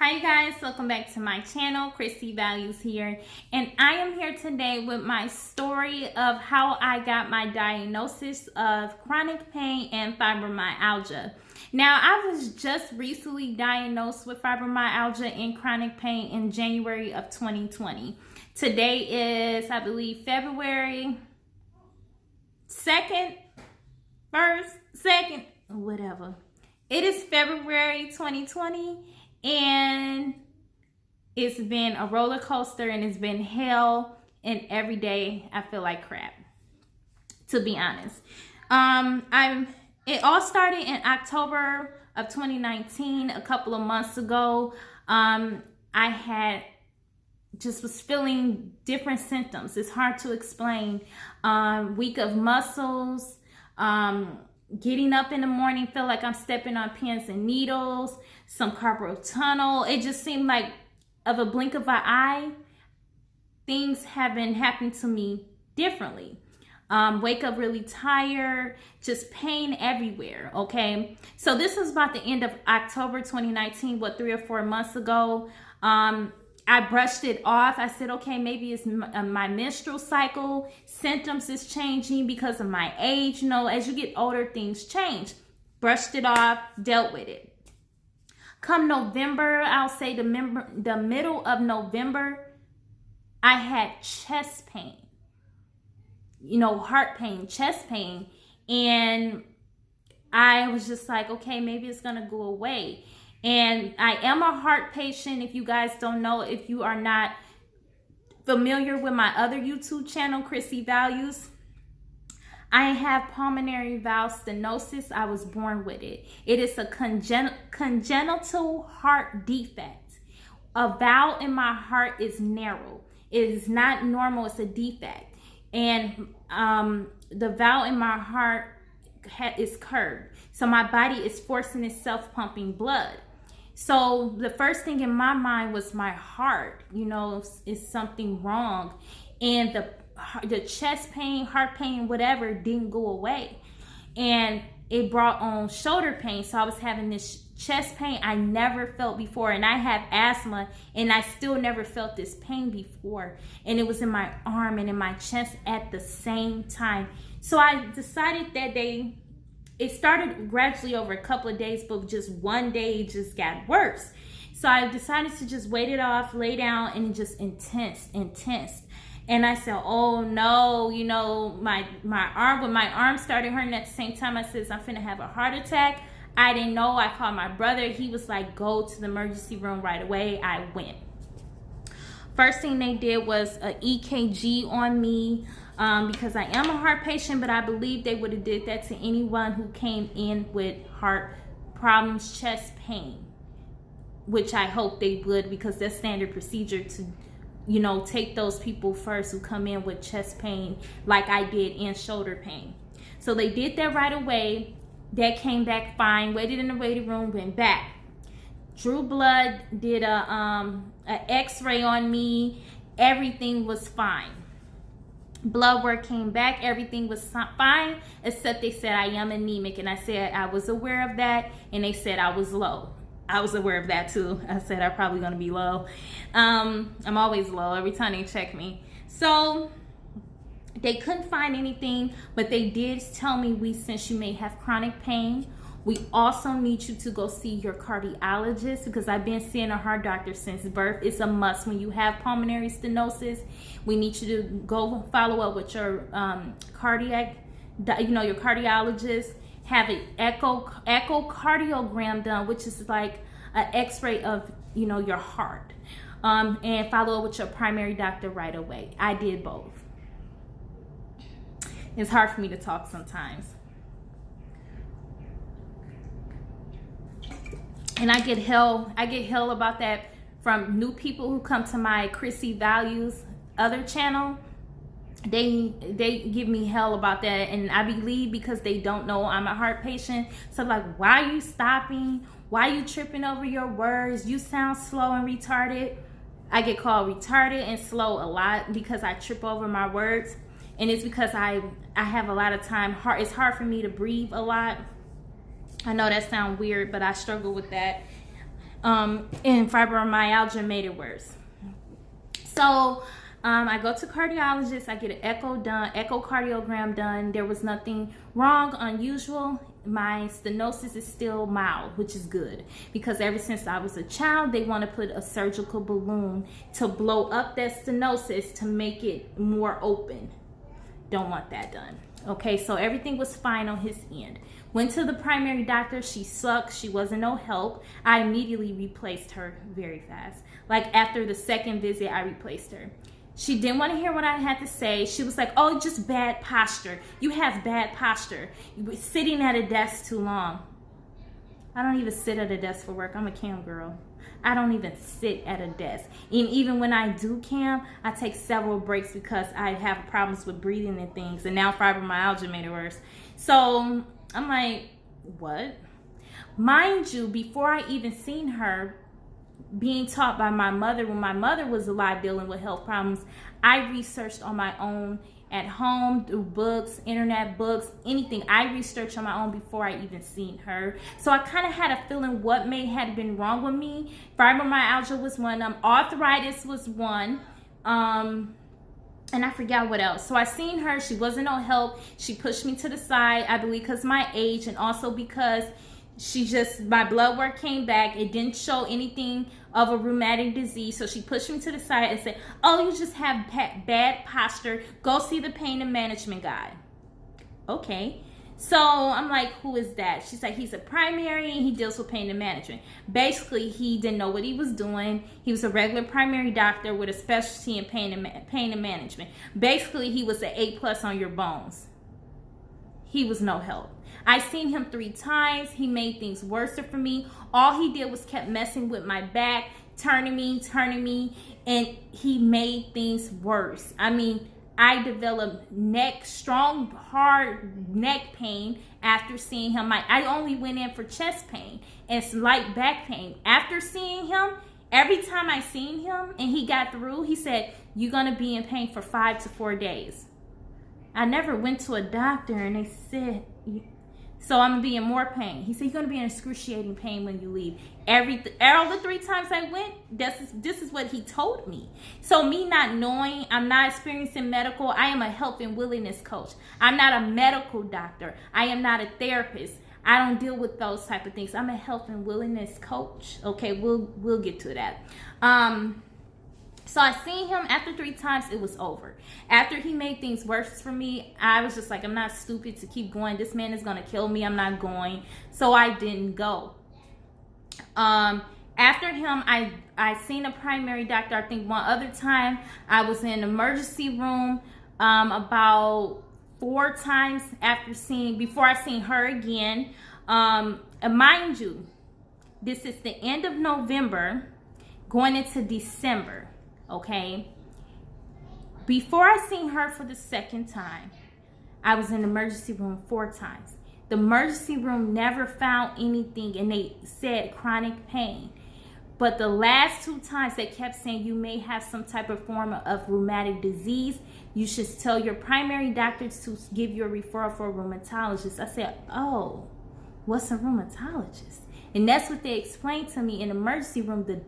Hi guys, welcome back to my channel. Chrissy Values here, and I am here today with my story of how I got my diagnosis of chronic pain and fibromyalgia. Now, I was just recently diagnosed with fibromyalgia and chronic pain in January of 2020. Today is, I believe, February 2nd, 1st, 2nd, whatever. It is February 2020. And it's been a roller coaster and it's been hell, and every day I feel like crap, to be honest. It all started in October of 2019, a couple of months ago. I was feeling different symptoms. It's hard to explain. Weak of muscles, getting up in the morning, feel like I'm stepping on pins and needles, some carpal tunnel. It just seemed like of a blink of an eye, things have been happening to me differently. Wake up really tired, just pain everywhere, okay? So this was about the end of October 2019, 3 or 4 months ago. I brushed it off. I said, okay, maybe it's my menstrual cycle. Symptoms is changing because of my age. You know, as you get older, things change. Brushed it off, dealt with it. Come November, I'll say the middle of November, I had chest pain. You know, heart pain, chest pain. And I was just like, okay, maybe it's going to go away. And I am a heart patient. If you guys don't know, if you are not familiar with my other YouTube channel, Chrissy Values, I have pulmonary valve stenosis. I was born with it. It is a congenital heart defect. A valve in my heart is narrow. It is not normal. It's a defect. And the valve in my heart is curved. So my body is forcing itself pumping blood. So the first thing in my mind was my heart, you know, is something wrong. And the chest pain, heart pain, whatever, didn't go away. And it brought on shoulder pain. So I was having this chest pain I never felt before. And I have asthma, and I still never felt this pain before. And it was in my arm and in my chest at the same time. So I decided that day, it started gradually over a couple of days, but just one day it just got worse. So I decided to just wait it off, lay down, and it just intense. And I said, oh no, you know, my arm, when my arm started hurting at the same time, I said, I'm finna have a heart attack. I didn't know. I called my brother. He was like, go to the emergency room right away. I went. First thing they did was an EKG on me. Because I am a heart patient, but I believe they would have did that to anyone who came in with heart problems, chest pain, which I hope they would, because that's standard procedure to, you know, take those people first who come in with chest pain like I did, and shoulder pain. So they did that right away. That came back fine, waited in the waiting room, went back. Drew blood, did a x-ray on me. Everything was fine. Blood work came back, everything was fine, except they said I am anemic, and I said I was aware of that, and they said I was low. I was aware of that too. I said I'm probably gonna be low. I'm always low every time they check me. So they couldn't find anything, but they did tell me, since you may have chronic pain, we also need you to go see your cardiologist, because I've been seeing a heart doctor since birth. It's a must when you have pulmonary stenosis. We need you to go follow up with your cardiac, you know, your cardiologist. Have an echocardiogram done, which is like an x-ray of, you know, your heart. And follow up with your primary doctor right away. I did both. It's hard for me to talk sometimes. And I get hell about that from new people who come to my Chrissy Values other channel. They give me hell about that, and I believe because they don't know I'm a heart patient. So like, why are you stopping? Why are you tripping over your words? You sound slow and retarded. I get called retarded and slow a lot because I trip over my words, and it's because I have a lot of time. It's hard for me to breathe a lot. I know that sounds weird, but I struggle with that. And fibromyalgia made it worse. So I go to cardiologist. I get an echocardiogram done. There was nothing wrong, unusual. My stenosis is still mild, which is good, because ever since I was a child, they want to put a surgical balloon to blow up that stenosis to make it more open. Don't want that done. Okay, so everything was fine on his end. Went to the primary doctor. She sucked. She wasn't no help. I immediately replaced her very fast. Like after the second visit, I replaced her. She didn't want to hear what I had to say. She was like, oh, just bad posture. You have bad posture. You were sitting at a desk too long. I don't even sit at a desk for work. I'm a cam girl. I don't even sit at a desk. And even when I do cam, I take several breaks because I have problems with breathing and things. And now fibromyalgia made it worse. So I'm like, what? Mind you, before I even seen her, being taught by my mother, when my mother was alive dealing with health problems, I researched on my own at home through books, internet books, anything. I researched on my own before I even seen her. So I kind of had a feeling what may have been wrong with me. Fibromyalgia was one. Arthritis was one. And I forgot what else. So I seen her. She wasn't no help. She pushed me to the side, I believe because my age, and also because my blood work came back. It didn't show anything of a rheumatic disease. So she pushed me to the side and said, oh, you just have bad posture. Go see the pain and management guy. Okay. So I'm like, who is that? She's like, he's a primary and he deals with pain and management. Basically, he didn't know what he was doing. He was a regular primary doctor with a specialty in pain and management. Basically, he was an A+ on your bones. He was no help. I seen him 3 times. He made things worse for me. All he did was kept messing with my back, turning me, and he made things worse. I mean, I developed strong, hard neck pain after seeing him. I only went in for chest pain and slight back pain. After seeing him, every time I seen him and he got through, he said, you're going to be in pain for 5 to 4 days. I never went to a doctor and they said, so I'm going to be in more pain. He said, you're going to be in excruciating pain when you leave. All the 3 times I went, this is what he told me. So me not knowing, I'm not experiencing medical. I am a health and willingness coach. I'm not a medical doctor. I am not a therapist. I don't deal with those type of things. I'm a health and willingness coach. Okay, we'll get to that. So I seen him after 3 times, it was over. After he made things worse for me, I was just like, I'm not stupid to keep going. This man is going to kill me. I'm not going. So I didn't go. After him, I seen a primary doctor. I think one other time I was in emergency room about 4 times before I seen her again. And mind you, this is the end of November going into December. Okay, before I seen her for the second time, I was in the emergency room 4 times. The emergency room never found anything, and they said chronic pain. But the last 2 times, they kept saying you may have some type of form of rheumatic disease. You should tell your primary doctor to give you a referral for a rheumatologist. I said, oh, what's a rheumatologist? And that's what they explained to me in the emergency room. The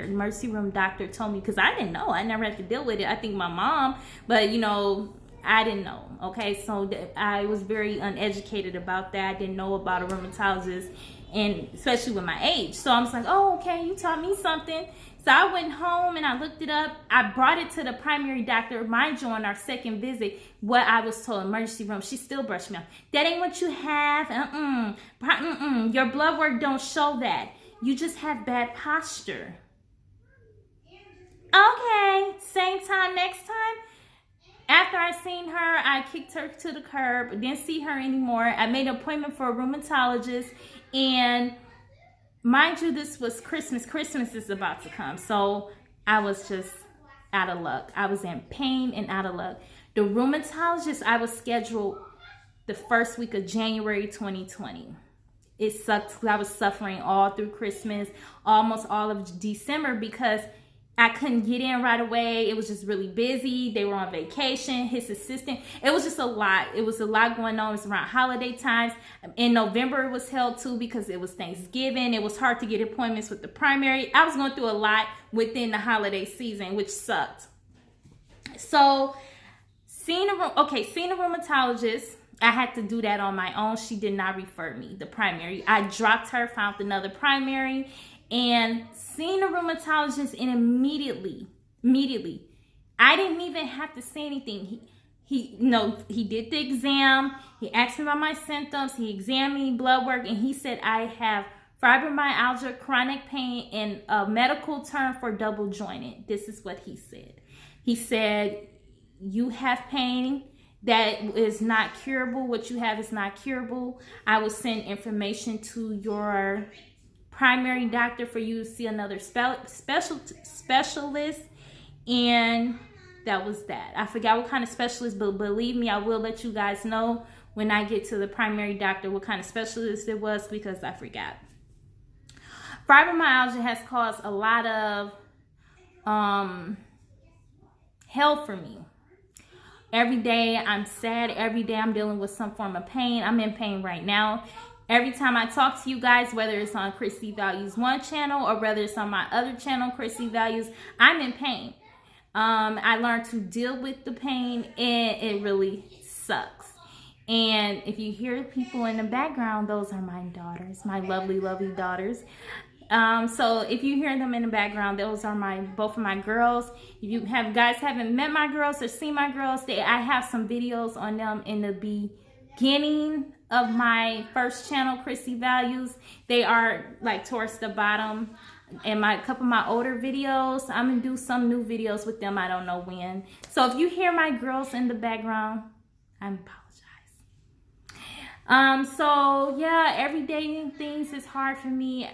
emergency room doctor told me, because I didn't know. I never had to deal with it. I think my mom, but I didn't know. Okay, so I was very uneducated about that. I didn't know about a rheumatologist, and especially with my age. So I was like, oh, okay, you taught me something. So I went home and I looked it up. I brought it to the primary doctor. Mind you, on our second visit, what I was told, emergency room, she still brushed me off. That ain't what you have. Your blood work don't show that. You just have bad posture. Okay, same time next time. After I seen her, I kicked her to the curb. Didn't see her anymore. I made an appointment for a rheumatologist, and mind you, this was Christmas. Christmas is about to come. So I was just out of luck. I was in pain and out of luck. The rheumatologist, I was scheduled the first week of January 2020. It sucked because I was suffering all through Christmas, almost all of December, because I couldn't get in right away. It was just really busy. They were on vacation. His assistant. It was just a lot. It was a lot going on. It was around holiday times. In November, it was held too because it was Thanksgiving. It was hard to get appointments with the primary. I was going through a lot within the holiday season, which sucked. So, seeing a rheumatologist, I had to do that on my own. She did not refer me, the primary. I dropped her, found another primary, and seen a rheumatologist, and immediately, I didn't even have to say anything. He did the exam. He asked me about my symptoms. He examined me, blood work, and he said I have fibromyalgia, chronic pain, and a medical term for double jointed. This is what he said. He said, you have pain that is not curable. What you have is not curable. I will send information to your primary doctor for you to see another specialist, and that was that. I forgot what kind of specialist, but believe me, I will let you guys know when I get to the primary doctor what kind of specialist it was, because I forgot. Fibromyalgia has caused a lot of hell for me. Every day I'm sad. Every day I'm dealing with some form of pain. I'm in pain right now. Every time I talk to you guys, whether it's on Chrissy Values 1 channel or whether it's on my other channel, Chrissy Values, I'm in pain. I learned to deal with the pain, and it really sucks. And if you hear people in the background, those are my daughters, my lovely, lovely daughters. So if you hear them in the background, those are both of my girls. If you guys haven't met my girls or seen my girls, I have some videos on them in the beginning of my first channel, Chrissy Values. They are like towards the bottom. And a couple of my older videos, I'm gonna do some new videos with them. I don't know when. So if you hear my girls in the background, I apologize. So yeah, everyday things is hard for me.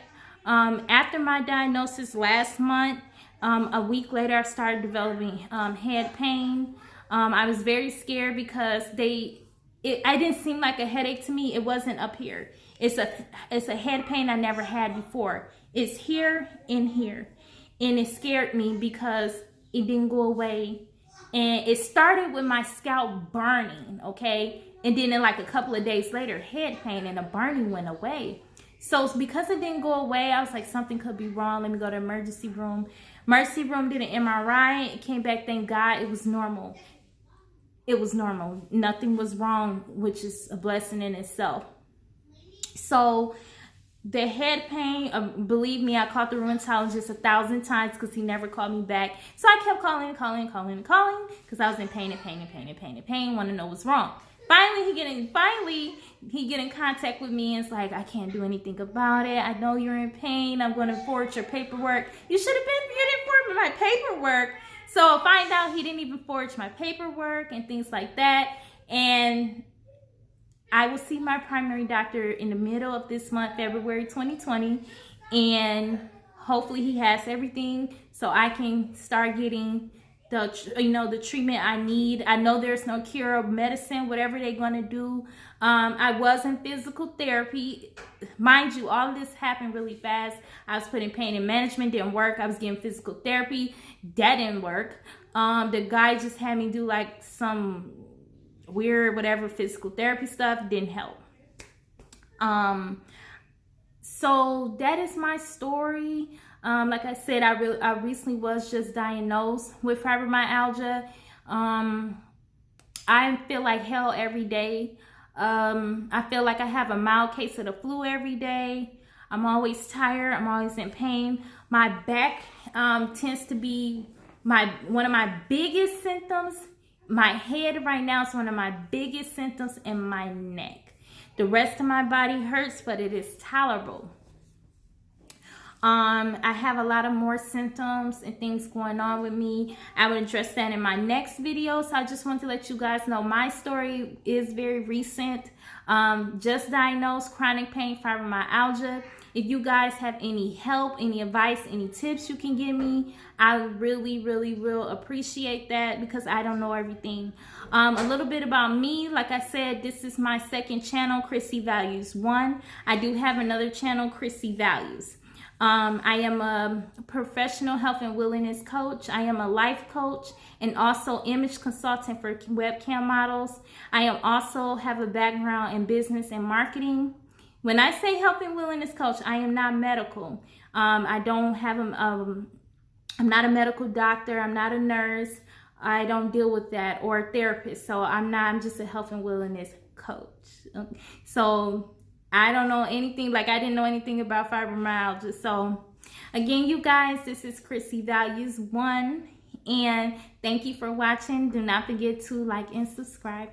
After my diagnosis last month, a week later, I started developing head pain. I was very scared because I didn't seem like a headache to me. It wasn't up here. It's a head pain I never had before. It's here and here. And it scared me because it didn't go away. And it started with my scalp burning, okay? And then in like a couple of days later, head pain and the burning went away. So because it didn't go away, I was like, something could be wrong. Let me go to the emergency room. Emergency room did an MRI. It came back, thank God, it was normal. It was normal. Nothing was wrong, which is a blessing in itself. So the head pain, believe me, I called the rheumatologist 1,000 times because he never called me back. So I kept calling because I was in pain, want to know what's wrong. Finally, he get in contact with me and it's like, I can't do anything about it. I know you're in pain. I'm going to forward your paperwork. You didn't forward my paperwork. So find out he didn't even forward my paperwork and things like that. And I will see my primary doctor in the middle of this month, February 2020. And hopefully he has everything so I can start getting the treatment I need. I know there's no cure or medicine, whatever they're going to do. I was in physical therapy. Mind you, all of this happened really fast. I was put in pain and management, didn't work. I was getting physical therapy. That didn't work. The guy just had me do like some weird, whatever, physical therapy stuff. Didn't help. So that is my story. Like I said, I recently was just diagnosed with fibromyalgia. I feel like hell every day. I feel like I have a mild case of the flu every day. I'm always tired. I'm always in pain. My back tends to be one of my biggest symptoms. My head right now is one of my biggest symptoms, and my neck. The rest of my body hurts, but it is tolerable. I have a lot of more symptoms and things going on with me. I will address that in my next video. So I just want to let you guys know my story is very recent. Just diagnosed chronic pain, fibromyalgia. If you guys have any help, any advice, any tips you can give me, I really, really will appreciate that because I don't know everything. A little bit about me. Like I said, this is my second channel, Chrissy Values 1. I do have another channel, Chrissy Values. I am a professional health and wellness coach. I am a life coach and also image consultant for webcam models. I am also have a background in business and marketing. When I say health and wellness coach, I am not medical. I don't have I'm not a medical doctor. I'm not a nurse. I don't deal with that, or a therapist. So I'm just a health and wellness coach. So I don't know anything, like I didn't know anything about fibromyalgia. So again, you guys, this is Chrissy Values 1, and thank you for watching. Do not forget to like and subscribe.